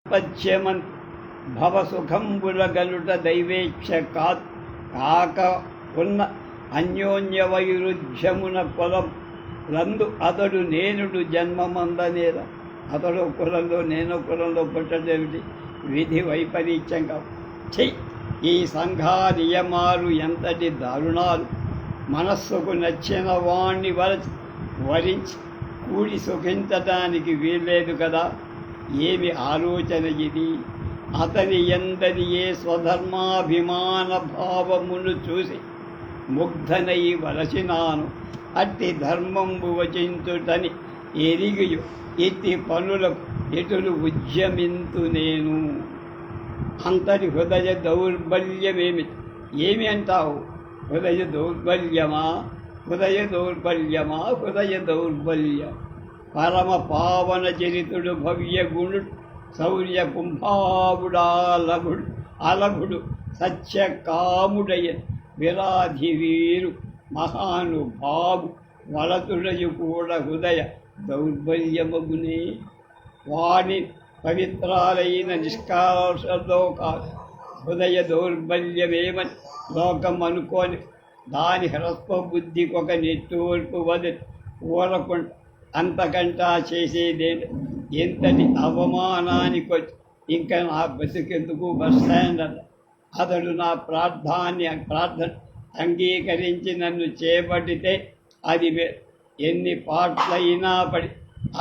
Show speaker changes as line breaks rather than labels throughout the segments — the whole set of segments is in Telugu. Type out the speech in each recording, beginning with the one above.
పశ్యమన్ భవసుఖంబులగలుట దైవేచ్ఛ కాక ఉన్న అన్యోన్య వైరుధ్యమున కులందు అతడు నేనుడు జన్మమందనేర. అతడు కులంలో నేను కులంలో పుట్టడేమిటి? విధి వైపరీత్యంగా చెయ్యి. ఈ సంఘా నియమాలు ఎంతటి దారుణాలు! మనస్సుకు నచ్చిన వాణ్ణి వరించి కూడి సుఖించటానికి వీల్లేదు కదా. ఏమి ఆలోచన ఇది! అతని ఎందరి ఏ స్వధర్మాభిమాన భావమును చూసి ముగ్ధనై వలసినాను. అట్టి ధర్మంబు వచించుటని ఎరిగియు ఇట్టి పనులకు ఎటులు ఉద్యమింతు నేను. అంతటి హృదయ దౌర్బల్యమేమి? ఏమి అంటావు? హృదయ దౌర్బల్యమా? హృదయ దౌర్బల్యమా? హృదయ దౌర్బల్యం. పరమ పావన చరితుడు భవ్య గుణుడు శౌర్య కుంభావుడాలగుడు అలగుడు సత్యకాముడయ విరాధి వీరు మహానుభావు వలతుడయు కూడా హృదయ దౌర్బల్యమగునే. వాణి పవిత్రాలైన నిష్కాషలోక హృదయ దౌర్బల్యమేమని లోకం అనుకోని దాని హ్రస్వబుద్ధికొక నెట్టూర్పు వదిలి ఊరకుండా అంతకంటా చేసేదేంటి? ఎంతటి అవమానానికొచ్చి ఇంకా నా బతుకెందుకు బస్ స్టాండ్ అన్న. అతడు నా ప్రార్థన అంగీకరించి నన్ను చేపట్టితే అది ఎన్ని పాటలైనా పడి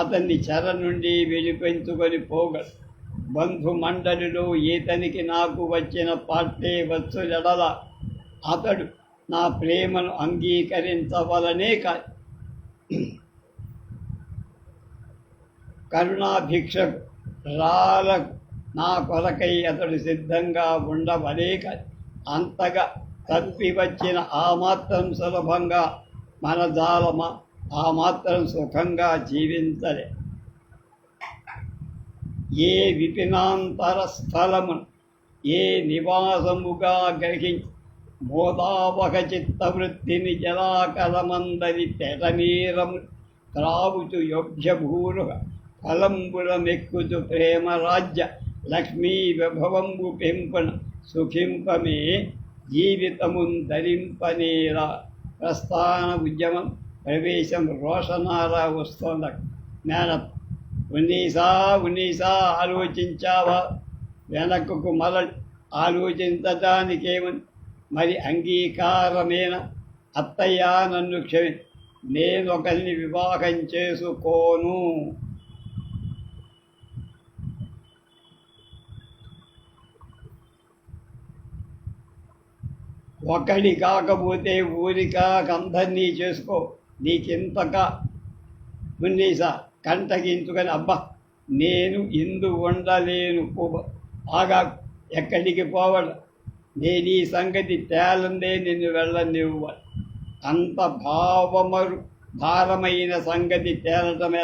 అతన్ని చెర నుండి విడిపించుకొని పోగలడు. బంధుమండలిలో ఈతనికి నాకు వచ్చిన పాటే వచ్చు జడల అతడు నా ప్రేమను అంగీకరించవలనే కాదు, కరుణాభిక్షకు రాలకు నా కొరకై అతడు సిద్ధంగా ఉండవలే కాదు. అంతగా తప్పి వచ్చిన ఆ మాత్రం సులభంగా మన జాలమా? ఆ మాత్రం సుఖంగా జీవించలే. ఏ విపినాంతర స్థలమును ఏ నివాసముగా గ్రహించి మోదావక చిత్తవృత్తిని జలాకలమందరి తెటనీరము త్రావుచు యోగ్యభూరుగా ఫలంబులమెక్కుచు ప్రేమరాజ్య లక్ష్మీ విభవంబు పెంపున సుఖింపమే జీవితమున్ ధరింపనేరా. ప్రస్థాన ఉద్యమం ప్రవేశం రోషనారా వస్తోంద జ్ఞానం. ఉన్నీసా ఆలోచించావా? వెనకకు మరలి ఆలోచించటానికేమని? మరి అంగీకారమేనా? అత్తయ్య నన్ను క్షమి, నేనొకరిని వివాహం చేసుకోను. ఒకడి కాకపోతే ఊరికా అందరినీ చేసుకో. నీకింతగా ఉన్నీసా కంటగించుకొని అబ్బా నేను ఇందు ఉండలేను ఆగా ఎక్కడికి పోవడం? నేను ఈ సంగతి తేలందే నిన్ను వెళ్ళనివ్వాలి. అంత భారమైన సంగతి తేలటం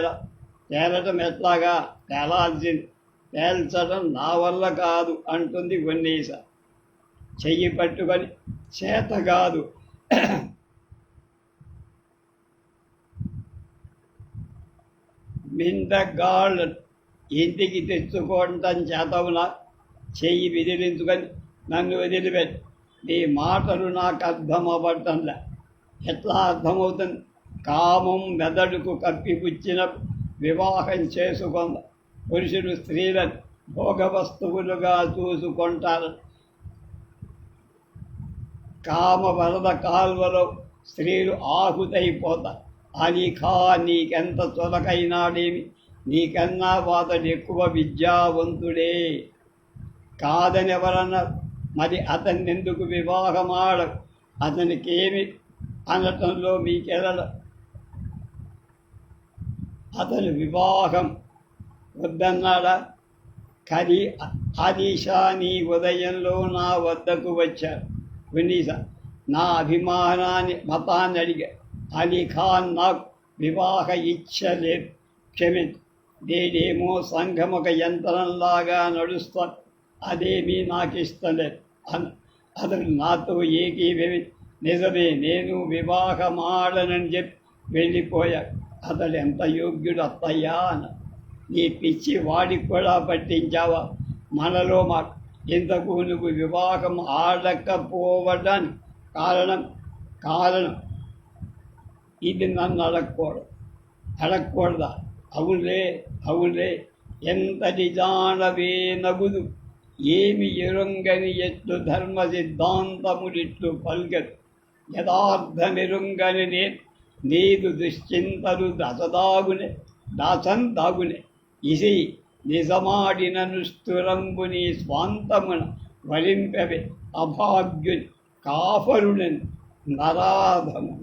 ఎట్లాగా? తేల్చడం నా వల్ల కాదు అంటుంది ఉన్నీస. చెయ్యి పట్టుకొని చేత కాదు మిందగాళ్ళు ఇంటికి తెచ్చుకోవటం చేతవునా? చెయ్యి విదిలించుకొని నన్ను వదిలిపెట్టి. నీ మాటలు నాకు అర్థం అవ్వటంలే. ఎట్లా అర్థమవుతుంది? కామం మెదడుకు కప్పిపుచ్చిన వివాహం చేసుకొంద పురుషుడు స్త్రీలను భోగ వస్తువులుగా చూసుకుంటారు. కామ వరద కాల్వలో స్త్రీలు ఆహుతైపోతారు. అలీఖా నీకెంత చులకైనాడేమి? నీకన్నా వాతడు ఎక్కువ విద్యావంతుడే కాదని ఎవరన్నారు? మరి అతన్ని ఎందుకు వివాహమాడ? అతనికేమి అనటంలో మీకెరల? అతను వివాహం వద్దన్నాడా? కానీ ఆదిశా నీ ఉదయంలో నా వద్దకు వచ్చారు. ఉన్నీస నా మతాన్ని అడిగా. అలీఖాన్ నాకు వివాహ ఇచ్చ లేదు, క్షమించు. నేనేమో సంఘం ఒక యంత్రంలాగా నడుస్తాను, అదేమీ నాకు ఇష్టం లేదు అతను నాతో ఏకీభవి. నిజమే, నేను వివాహమాడనని చెప్పి వెళ్ళిపోయాడు. అతడు ఎంత యోగ్యుడు అత్తయ్యా అన్న. నీ పిచ్చి వాడికి కూడా పట్టించావా? మనలో మాట ఇంతకు నువ్వు వివాహం ఆడకపోవడానికి కారణం కారణం ఇది నన్ను అడగకూడదా? అవునులే అవునులే, ఎంతటి జానవే నగుదు, ఏమి ఎరుంగని ఎట్లు ధర్మ సిద్ధాంతములిట్లు పల్గదు, యథార్థమెరుంగని నీదు దుశ్చింతలు దాగునే ఇసి నిజమాడినను స్థురంబుని స్వాంతమున వలింపవే అభాగ్యుని కాఫరుణని నరాధము.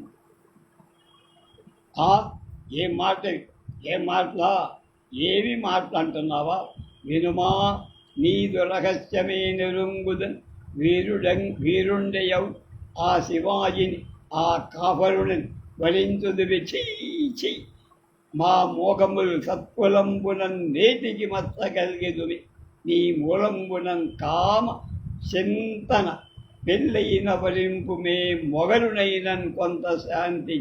ఏం మాటలా, ఏమి మాట్లాడుతున్నావా? వినుమా, నీదు రహస్యమే నిరుంగుదన్ వీరుండయవు ఆ శివాజిని ఆ కాఫరుని వరించుదివి. చెయ్యి మా మోకములు సత్కులంబునన్ నేటికి మచ్చగలిగెదువి, నీ మూలంబునన్ కామ చింతన పెళ్ళయిన వరింపు మే మొగలునైనన్ కొంత శాంతి.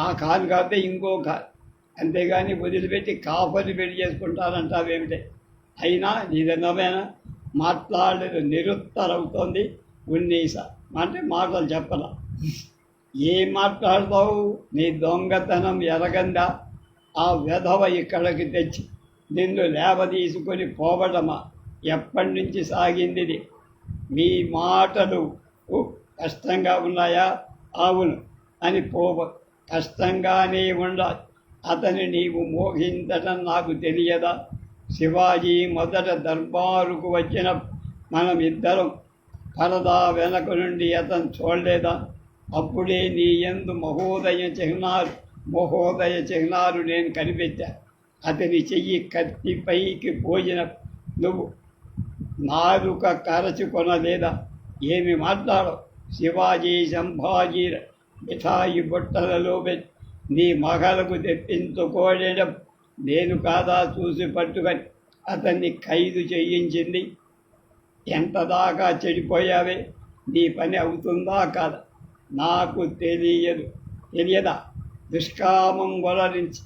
ఆ కాలు కాకపోతే ఇంకో కాలు, అంతేగాని వదిలిపెట్టి కాఫర్ని పెళ్లి చేసుకుంటారంటావేమిటే? అయినా నిజమేనా? మాట్లాడలేదు, నిరుత్తరవుతోంది ఉన్నీస. అంటే మాటలు చెప్పలా. ఏం మాట్లాడతావు? నీ దొంగతనం ఎరగందా? ఆ వెధవ ఇక్కడికి తెచ్చి నిన్ను లేవదీసుకొని పోవడమా? ఎప్పటి నుంచి సాగింది? మీ మాటలు కష్టంగా ఉన్నాయా? అవును అని కష్టంగానే ఉండాలి. అతని నీవు మోహించటం నాకు తెలియదా? శివాజీ మొదట దర్బారుకు వచ్చిన మనం ఇద్దరం పరదా వెనక నుండి అతను చూడలేదా? అప్పుడే నీ యందు మహోదయ చిహ్నాలు నేను కనిపెట్టా. అతని చెయ్యి కత్తి పైకి పోయిన నువ్వు నాలుక కరచుకొనలేదా? ఏమి మాట్లాడవు? శివాజీ సంభాజీ మిఠాయి బుట్టలలో నీ మగలకు తెప్పించుకోవడం నేను కాదా చూసి పట్టుకొని అతన్ని ఖైదు చేయించింది? ఎంత దాకా చెడిపోయావే? నీ పని అవుతుందా కాదా? నాకు తెలియదా? దుష్కామం వలరించి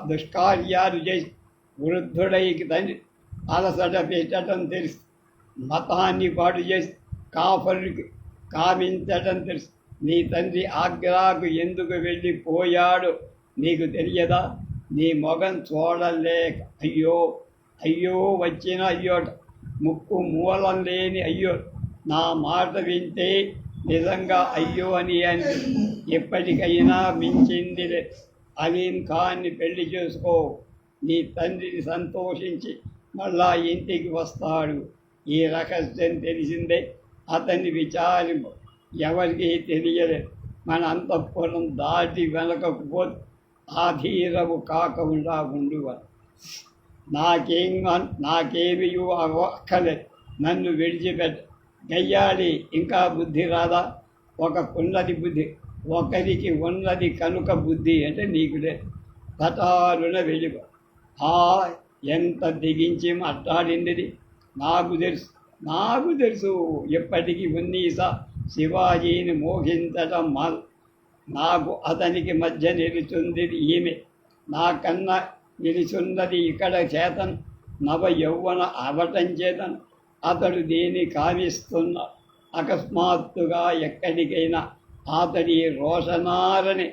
దుష్కార్యాలు చేసి వృద్ధుడైకి తండ్రి అలసట పెట్టడం తెలుసు. మతాన్ని పాడు చేసి కాఫరుడికి కామించడం తెలుసు. నీ తండ్రి ఆగ్రాకు ఎందుకు వెళ్ళిపోయాడో నీకు తెలియదా? నీ మొగం చూడలేక అయ్యో అయ్యో వచ్చిన అయ్యోట, ముక్కు మూలం లేని అయ్యో. నా మాట వింటే నిజంగా అయ్యో అని ఎప్పటికైనా మించింది అలీం ఖాన్ని పెళ్లి చేసుకో. నీ తండ్రిని సంతోషించి మళ్ళా ఇంటికి వస్తాడు. ఈ రహస్యం తెలిసిందే. అతన్ని విచారింపు, ఎవరికి తెలియలేదు. మన అంతఃపురం దాటి వెనకపోతే ఆధీరవు కాకుండా ఉండువను. నాకేమి అక్కర్లేదు, నన్ను విడిచిపెట్ట. గయ్యాలి, ఇంకా బుద్ధి రాదా? ఒకకున్నది బుద్ధి, ఒకరికి ఉన్నది కనుక బుద్ధి అంటే నీకు లేదు. తటారున వెళ్ళిపో. ఎంత దిగించి మాట్లాడింది. నాకు తెలుసు ఎప్పటికీ ఉన్నీసా శివాజీని మోహించటం నాకు అతనికి మధ్య నిలుచుంది ఈమె. నాకన్నా నిలుచున్నది ఇక్కడ చేతన్ నవ యౌవన అవటం చేతన్. అతడు దేని కావిస్తున్న అకస్మాత్తుగా ఎక్కడికైనా అతడి రోషనారని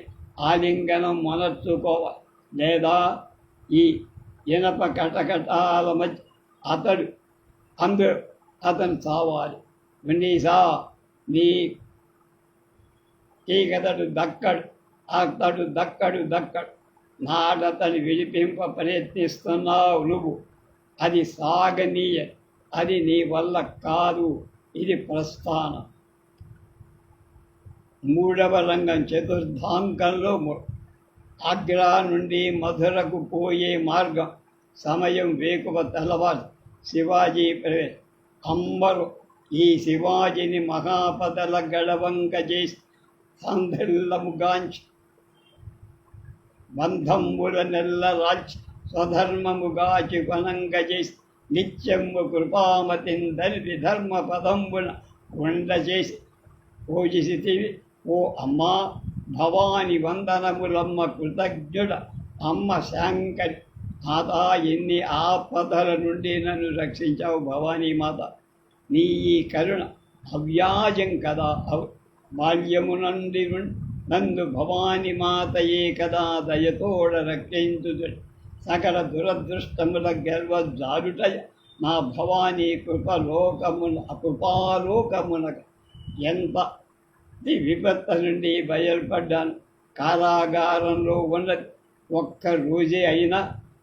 ఆలింగనం మొనర్చుకోవాలి, లేదా ఈ ఇనప కటకటాల మధ్య అతను చావాలి. ఉన్నీసా నీకతడు అతడు దక్కడు. నాడతని విడిపింప ప్రయత్నిస్తున్నావు నువ్వు. అది సాగనీయ, అది నీ వల్ల కాదు. ఇది ప్రస్థానం. మూడవ రంగం చతుర్థాంకంలో ఆగ్రా నుండి మధురకు పోయే మార్గం. సమయం వేకువ తెల్లవారు. శివాజీ ప్రవేశం. అంబరు ఈ శివాజీని మహాపదల గడవంక చేసి సంధిల్లముగాంచి బంధంబుల నెల్లరాల్చి స్వధర్మముగాచి వనంగ చేసి నిత్యము కృపామతిని దరిపి ధర్మ పదంబున ఉండ చేసి పూజిసితివి. ఓ అమ్మా భవాని వందనములమ్మ కృతజ్ఞుడ అమ్మ శాంకరి మాత, ఎన్ని ఆపదల నుండి నన్ను రక్షించావు భవానీ మాత. నీ ఈ కరుణ అవ్యాజం కదా. బాల్యము నుండి నందు భవాని మాతయే కదా దయతోడ రక్షించుదు. సకల దురదృష్టముల గర్వజారుటయ నా భవానీ కృపాలోకమున ఎంత విపత్తు నుండి బయలుపడ్డాను. కారాగారంలో ఉన్నది ఒక్క రోజే అయినా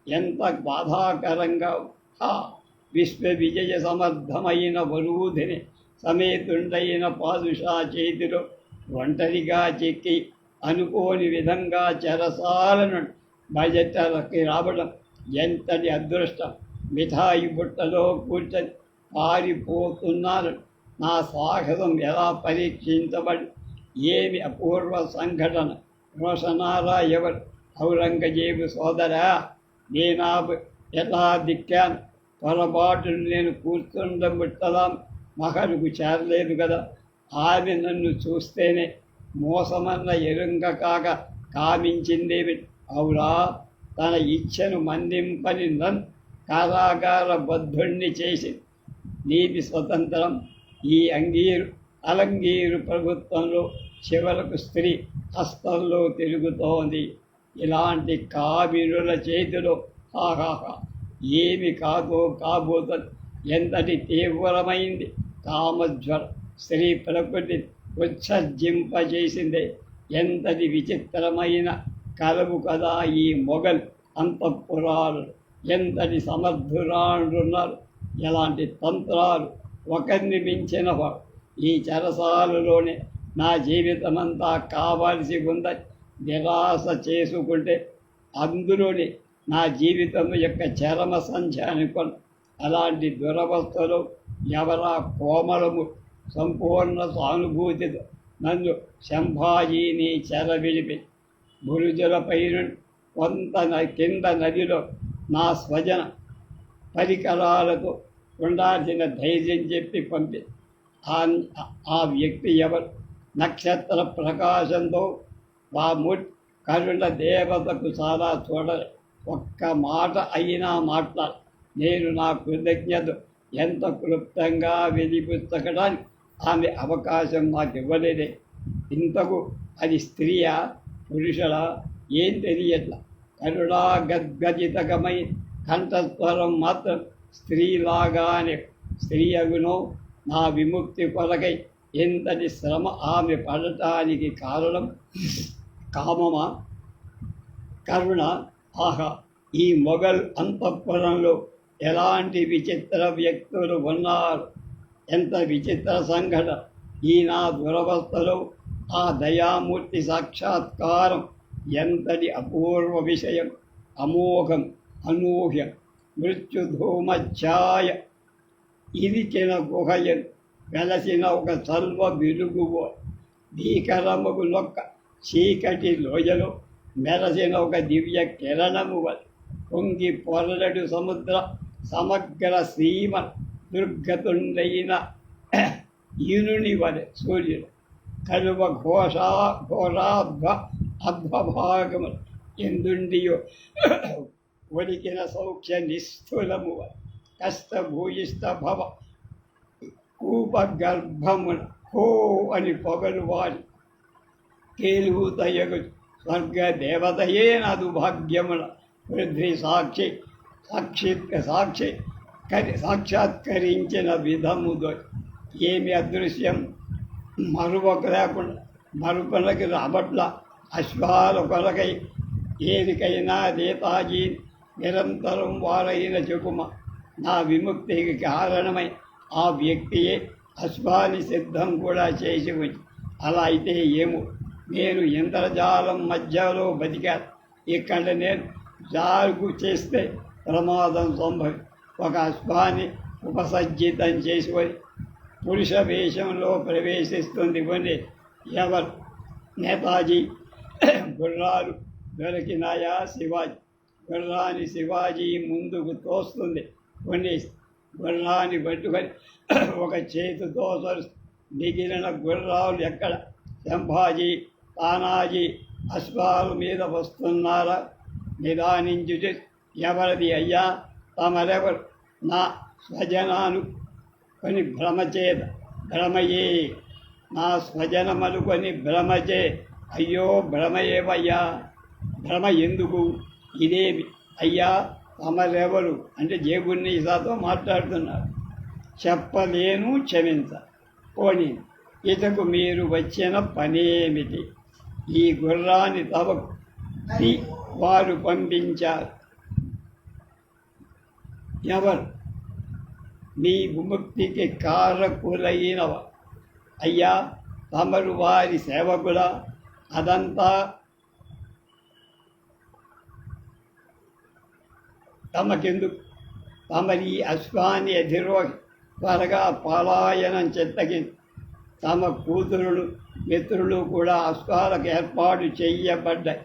ఎంత బాధాకరంగా. విశ్వ విజయ సమర్థమైన వరూధిని సమేతుండైన పాదుషా చేతిలో ఒంటరిగా చెక్కి అనుకోని విధంగా చెరసాలను బయటకి రావడం ఎంతటి అదృష్టం. మిఠాయి బుట్టలో కూర్చొని పారిపోతున్నారు. నా సాహసం ఎలా పరీక్షించబడి ఏమి అపూర్వ సంఘటన. రోషనారా ఎవరు? ఔరంగజేబు సోదరా, నేనా ఎలా దిక్కాను? పొరపాటును నేను కూర్చుండబుట్టలా మహరుకు చేరలేదు కదా. ఆమె నన్ను చూస్తేనే మోసమన్న ఎరుంగ కాక కామించిందేమి. అవురా, తన ఇచ్ఛను మందింపని నన్ను కారాగార బద్ధుణ్ణి చేసి నీతి స్వతంత్రం ఈ అలంగీరు ప్రభుత్వంలో చివరకు స్త్రీ హస్తంలో తిరుగుతోంది. ఇలాంటి కావిరుల చేతిలో హాహాహా ఏమి కాబోతుంది. ఎంతటి తీవ్రమైంది కామజ్వర స్త్రీ ప్రకృతి ఉత్సర్జింపజేసిందే. ఎంతటి విచిత్రమైన కలవు కదా ఈ మొఘల్ అంతఃపురాలు. ఎంతటి సమర్థురాలున్నారు. ఎలాంటి తంత్రాలు. ఒకరిని మించిన వాడు. ఈ చెరసాలలోనే నా జీవితమంతా కావాల్సి ఉందని నిరాశ చేసుకుంటే అందులోనే నా జీవితం యొక్క చరమ సంఖ్య అనుకోను. అలాంటి దురవస్థలో ఎవరా కోమలము సంపూర్ణ సానుభూతితో నన్ను శంభాజీని చెరవిడిపి బురుజులపై కొంత కింద నదిలో నా స్వజన పరికరాలతో ఉండాల్సిన ధైర్యం చెప్పి పంపి ఆ వ్యక్తి ఎవరు? నక్షత్ర ప్రకాశంతో కరుణ దేవతకు చాలా చూడలే. ఒక్క మాట అయినా మాట్లాడు. నేను నా కృతజ్ఞత ఎంత క్లుప్తంగా వెలిపుచ్చకడానికి ఆమె అవకాశం నాకు ఇవ్వలేదే. ఇంతకు అది స్త్రీయా పురుషులా ఏం తెలియట్లా. కరుణా గద్గదితకమై కంఠస్వరం మాత్రం స్త్రీలాగానే. స్త్రీ అగునో నా విముక్తి కొరకై ఎంతటి శ్రమ ఆమె పడటానికి కారణం కామమా కరుణ? ఆహా, ఈ మొఘల్ అంతఃపురంలో ఎలాంటి విచిత్ర వ్యక్తులు ఉన్నారు. ఎంత విచిత్ర సంఘటన. ఈ నా దురవస్థలో ఆ దయామూర్తి సాక్షాత్కారం ఎంతటి అపూర్వ విషయం. అమోఘం, అనూహ్యం. మృత్యుధూమఛాయ ఇరిచిన గుహయన్ వెలసిన ఒక సల్వ విరుగువో భీకరముగు లొక్క చీకటి లోయలో మెరసిన ఒక దివ్య కిరణము వలె పొంగి పొరలడు సముద్ర సమగ్ర సీమ దుర్గతుండైన ఈనుని వలె సూర్యుడు కలువ ఘోరాధ్వ అధ్వభాగము ఎందుండియో ఒలికిన సౌఖ్య నిస్థూలము వలె కష్టభూయిష్ట భవ కూపగర్భమున హో అని పొగలు వారి కేలుతయగు స్వర్గ దేవతయే నదు భాగ్యమున వృద్ధి సాక్షాత్కరించిన విధముదో. ఏమి అదృశ్యం. మరువకు లేకుండా మరుపనకి రాబట్ల అశ్వాల కొరకై ఏరికైనా నేతాజీ నిరంతరం వారైన చెకుమ. నా విముక్తికి కారణమై ఆ వ్యక్తియే అశ్వాని సిద్ధం కూడా చేసి వచ్చి. అలా అయితే ఏమో, నేను ఇంద్రజాలం మధ్యలో బతికాను. ఇక్కడ నేను జాగు చేస్తే ప్రమాదం సంభవి. ఒక అశ్వాన్ని ఉపసజ్జితం చేసుకొని పురుష వేషంలో ప్రవేశిస్తుంది. కొన్ని ఎవరు? నేతాజీ. గుర్రాలు దొరికినాయా? శివాజీ. గుర్రాన్ని శివాజీ ముందుకు తోస్తుంది. కొన్ని గుర్రాన్ని పట్టుకొని ఒక చేతితో మిగిలిన గుర్రాలు ఎక్కడ? సంభాజీ, తానాజీ అశ్వాల మీద వస్తున్నారా? నిదానించు ఎవరిది అయ్యా తమరెవరు నా స్వజనాలు కొని భ్రమయే నా స్వజనమలు కొని భ్రమచే అయ్యో భ్రమయేవయ్యా భ్రమ ఎందుకు ఇదేమి అయ్యా తమరెవరు అంటే జేబున్నీసాతో మాట్లాడుతున్నారు. చెప్పలేను క్షమించ పోనీ ఇతకు మీరు వచ్చిన పనేమిటి? ఈ గుర్రాన్ని తమకు వారు పంపించారు. ఎవరు? మీ విముక్తికి కారకులైనవ అయ్యా తమరు వారి సేవకుల? అదంతా తమకెందుకు? తమరి అశ్వాన్ని అధిరోహి త్వరగా పలాయనం చెత్తకి తమ కూతురులు మిత్రులు కూడా అశ్వాలకు ఏర్పాటు చెయ్యబడ్డాయి.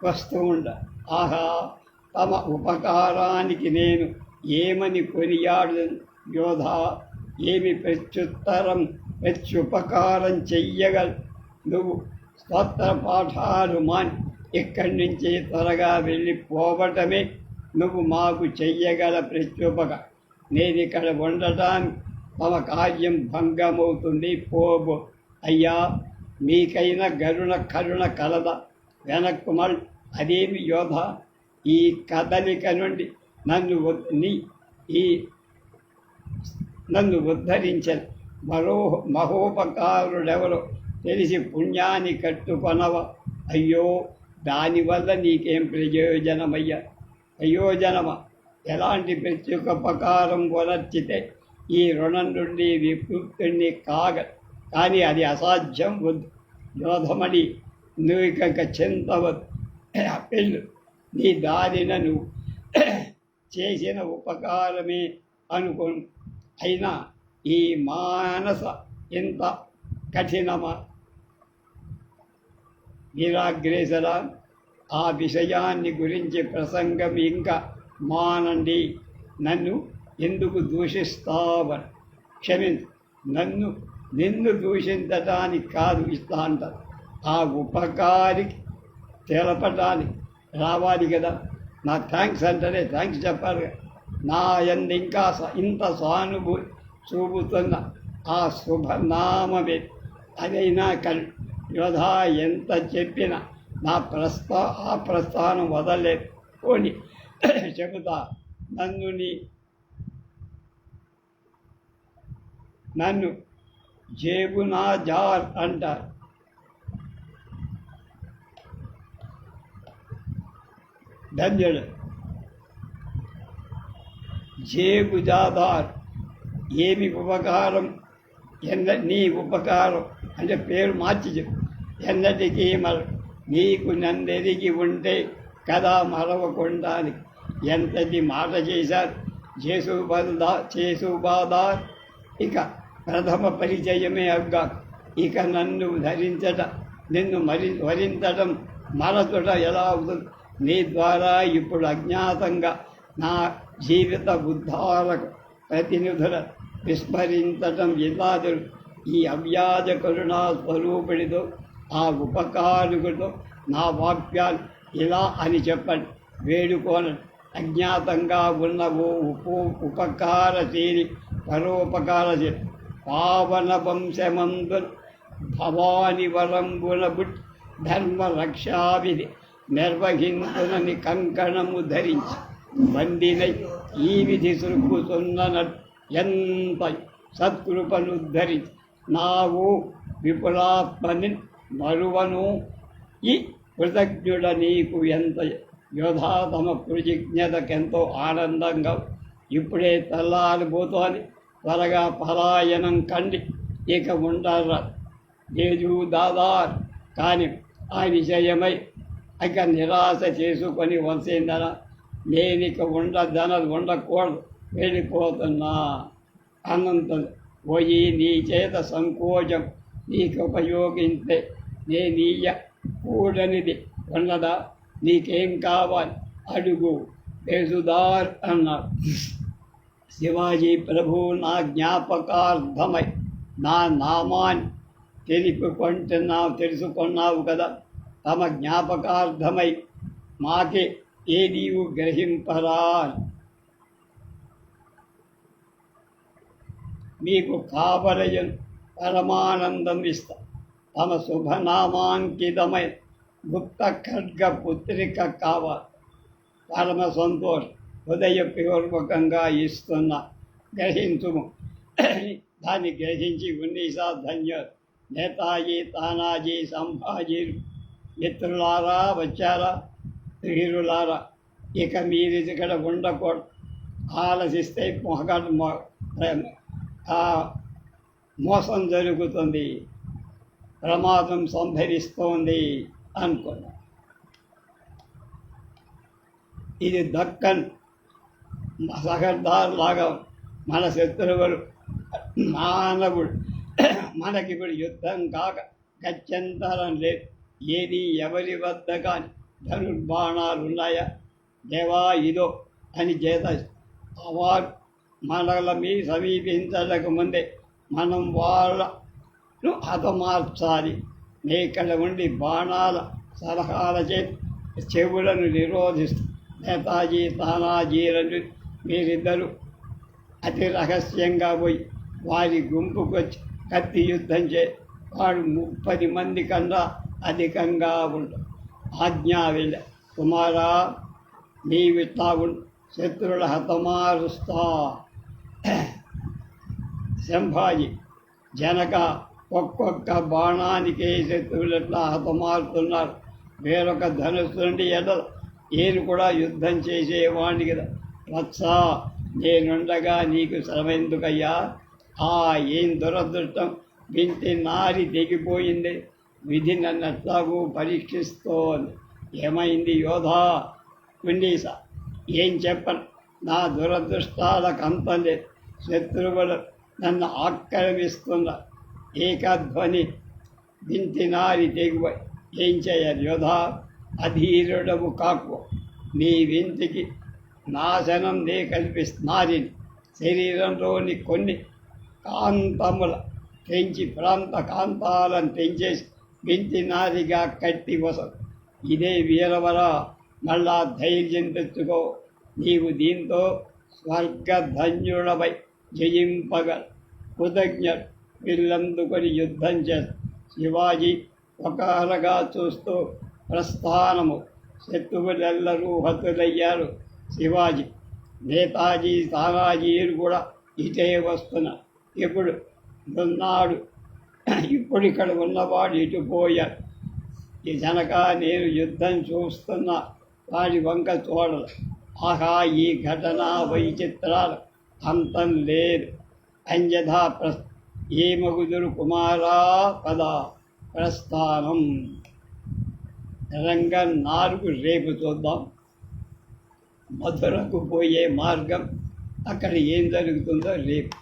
వస్తూ ఉండ ఆహా తమ ఉపకారానికి నేను ఏమని కొనియాడు యోధా? ఏమి ప్రత్యుపకారం చెయ్యగల? నువ్వు స్తోత్ర పాఠాలు మాని ఇక్కడి నుంచి త్వరగా వెళ్ళిపోవటమే నువ్వు మాకు చెయ్యగల ప్రత్యుపకారం. నేను ఇక్కడ ఉండటానికి తమ కార్యం భంగమవుతుంది. పోబో అయ్యా మీకైనా కరుణ కలద వెనక్కు అదేమి యోధ? ఈ కదలిక నుండి నన్ను ఉద్ధరించని మహోపకారుడెవరో తెలిసి పుణ్యాన్ని కట్టుకొనవ. అయ్యో దానివల్ల నీకేం ప్రయోజనమా? ఎలాంటి ప్రత్యుపకారం వలర్చితే ఈ రుణం నుండి విముక్తుణ్ణి కానీ అది అసాధ్యం. వద్దు యోధమణి, నువ్వు ఇక చింతవద్దు. పెళ్ళు నీ దారిన నువ్వు చేసిన ఉపకారమే అనుకోను. అయినా ఈ మానస ఇంత కఠినమా? వీరాగ్రేసర ఆ విషయాన్ని గురించి ప్రసంగం ఇంకా మానండి. నన్ను ఎందుకు దూషిస్తావని క్షమించు. నిన్ను దూషించటానికి కాదు ఇస్తా అంటారు. ఆ ఉపకారికి తెలపటానికి రావాలి కదా. నా థ్యాంక్స్ అంటేనే థ్యాంక్స్ చెప్పాలి. నా యందు ఇంకా ఇంత సానుభూతి చూపుతున్న ఆ శుభనామమే అదైనా యోధా ఎంత చెప్పినా ఆ ప్రస్థానం వదలలేదు. పోని చెబుతా. నన్ను జేబునా జార్ అంటారు. ధన్యుడు జేబుజాదార్. ఏమి ఉపకారం? నీ ఉపకారం అంటే పేరు మార్చి చెప్పు. ఎన్నటికీ నీకు నన్నెరిగి ఉంటే కదా మరవకుండానికి. ఎంతటి మాట చేశారు చేసుబాదార్. ఇక ప్రథమ పరిచయమే అగ్గా. ఇక నిన్ను వరించటం మరచుట ఎలా అవుతుంది? నీ ద్వారా ఇప్పుడు అజ్ఞాతంగా నా జీవిత ఉద్ధారక ప్రతినిధుల విస్మరించటం ఇలాదులు ఈ అవ్యాజ కరుణా స్వరూపుడితో ఆ ఉపకారుడితో నా వాక్యాలు ఇలా అని చెప్పండి. వేడుకోను అజ్ఞాతంగా ఉన్న ఓ ఉపకారశీలి పరోపకారశీలి పావన వంశమందు భవాని వరంబున బుట్టి ధర్మ రక్షావిధి నిర్వహించునని కంకణము ధరించి బందినై ఈ విధి సురుకుతున్ననట్టు ఎంత సత్కృపను ధరించి నావు విపులాత్మని మరువను. ఈ కృతజ్ఞుడ నీకు ఎంత యోధా తమ కృతజ్ఞతకెంతో ఆనందంగా. ఇప్పుడే తెల్లారిపోతోంది. త్వరగా పలాయనం కండి. ఇక ఉండరా జేజు దాదార్. కానీ ఆ విషయమై ఇక నిరాశ చేసుకొని వలసిందన. నేనిక ఉండకూడదు, వెళ్ళిపోతున్నా అనంతం. పోయి నీ చేత సంకోచం నీకు ఉపయోగిస్తే నేనీయ కూడనిది ఉన్నదా? నీకేం కావాలి అడుగు బేజుదార్ అన్నాడు. శివాజీ ప్రభు నా జ్ఞాపకార్థమై నా నామాన్ని తెలుసుకున్నావు కదా. తమ జ్ఞాపకార్థమై మాకే ఏ నీవు గ్రహింపరా. మీకు కావలయను పరమానందం ఇస్తా. తమ శుభనామాంకితమై గుప్త ఖడ్గ పుత్రిక కావాలి. పరమ సంతోషం హృదయపూర్వకంగా ఇస్తున్నా, గ్రహించుము. దాన్ని గ్రహించి ఉన్నీసా ధన్య. నేతాజీ, తానాజీ, సంభాజీలు మిత్రులారా వచ్చారా, వీరులారా, ఇక మీరు ఇక్కడ ఉండకూడదు. ఆలసిస్తే మోసం జరుగుతుంది, ప్రమాదం సంభవిస్తోంది అనుకున్నా. ఇది దక్కన్ సహర్దార్ లాగా మన శత్రువులు మానవుడు. మనకిప్పుడు యుద్ధం కాక గత్యంతరం లేదు. ఏది ఎవరి వద్ద కానీ ధనుర్బాణాలు ఉన్నాయా? దేవా ఇదో అని చేత వారు మనల్ని సమీపించక ముందే మనం వాళ్ళను హతమార్చాలి. ఇక్కడ ఉండి బాణాల సలహాల చేతి చెవులను నిరోధిస్తూ నేతాజీ, తానాజీలను మీరిద్దరూ అతి రహస్యంగా పోయి వారి గుంపుకొచ్చి కత్తి యుద్ధం వాడు 30 మంది కన్నా అధికంగా ఉంటాడు. ఆజ్ఞా వెళ్ళ కుమారా, నీవిట్లా ఉండు, శత్రువుల హతమారుస్తా. సంభాజీ, జనక ఒక్కొక్క బాణానికే శత్రువులట్లా హతమారుతున్నారు. వేరొక ధనుస్సు నుండి ఎడల నేను కూడా యుద్ధం చేసేవాడిని కదా. వత్సా, నేనుండగా నీకు శ్రమ ఎందుకయ్యా? ఏం దురదృష్టం, వింటి నారి తెగిపోయింది. విధి నన్ను ఎట్లాగూ పరీక్షిస్తోంది. ఏమైంది యోధా? కుండీసా, ఏం చెప్పను, నా దురదృష్టాలకు అంతం లేదు. శత్రువులు నన్ను ఆక్రమిస్తున్నారు. ఏకధ్వని వింటి నారి తెగిపోయి ఏం చేయాలి యోధా? అధీరుడము కాకు, నీ వింతికి నాశనం నే కల్పిస్తున్నారిని. శరీరంలోని కొన్ని కాంతముల పెంచి ప్రాంత కాంతాలను పెంచేసి వింతి నారిగా కట్టి వసలు. ఇదే వీరవరా, మళ్ళా ధైర్యం తెచ్చుకో. నీవు దీంతో స్వర్గధన్యుడవై జయింపగల. కృతజ్ఞుడు వీళ్ళందుకొని యుద్ధం చేస్తా. శివాజీ ఒకరగా చూస్తూ ప్రస్థానము. శత్రువులెల్లరూ హతులయ్యారు. శివాజీ, నేతాజీ, తానాజీలు కూడా ఇటే వస్తున్నారు. ఇప్పుడు ఇక్కడ ఉన్నవాడు ఇటు పోయాడు. ఈ జనక నేను యుద్ధం చూస్తున్నా, వాడి వంక చూడదు. ఆహా, ఈ ఘటన వైచిత్రాలు అంతం లేదు. అంజధా ఏమగుదురు కుమారా పదా ప్రస్థానం. రంగం 4 రేపు చూద్దాం. మధురకు పోయే మార్గం, అక్కడ ఏం జరుగుతుందో రేపు.